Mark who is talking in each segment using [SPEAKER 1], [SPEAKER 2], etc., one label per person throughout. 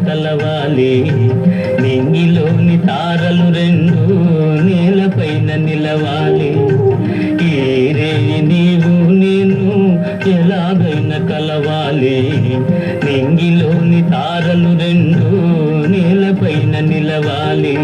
[SPEAKER 1] కలవాలి నింగిలోని తారలు రెండు నేలపైన నిలవాలి. ఈ రేయి నీవు నేను ఎలాగైనా కలవాలి నింగిలోని తారలు రెండు నేలపైన నిలవాలి.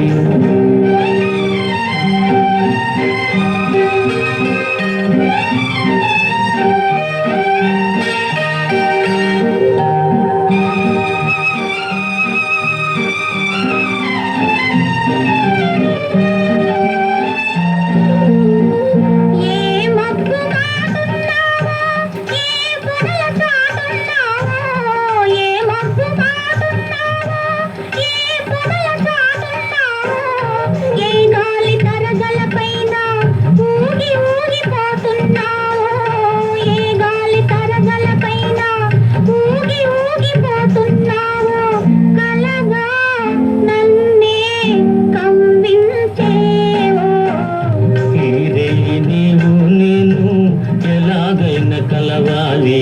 [SPEAKER 1] కలవాలి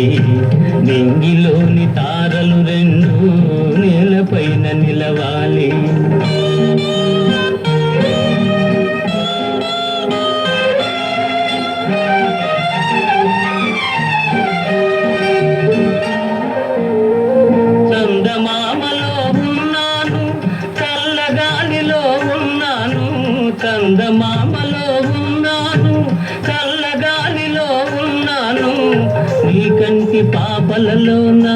[SPEAKER 1] నింగిలోని తారలు రెండు నేలపైన నిలవాలి. చందమామలో ఉన్నాను చల్లగాలిలో ఉన్నాను, చందమామలో ఉన్నాను చల్లగాలిలో ఉన్నాను, నీ కంటి పాపలలోన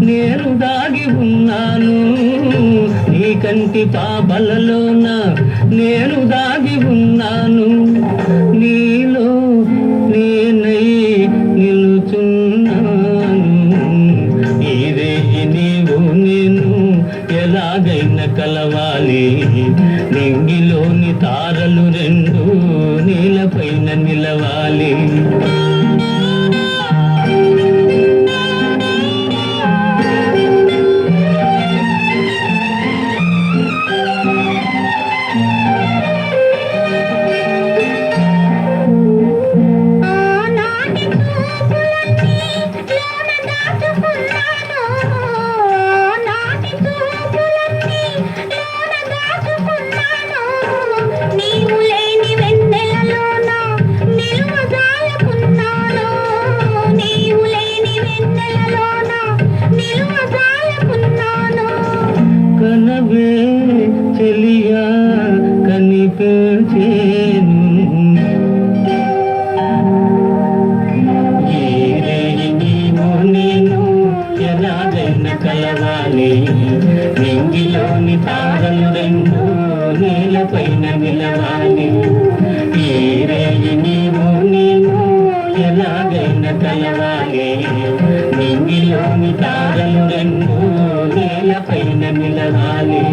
[SPEAKER 1] నేను దాగి ఉన్నాను, నీ కంటి పాపలలోన నేను దాగి ఉన్నాను, నీలో నేనై నిలుచున్నాను. ఈ రేయి నీవు నేను ఎలాగైనా కలవాలి నింగిలోని తారలు రెండు నేలపైన నిలవాలి. కనవే చెలియా కనిపించేను, ఈ రేయి నీవు నేను ఎలాగైనా కలవాలి నింగిలోని తారలు రెండు నేలపైన నిలవాలి. ఈ రేయి నీవు నేను ఎలాగైనా కలవాలి నింగిలోని తారలు రెండు నేలపైన నిలవాలి.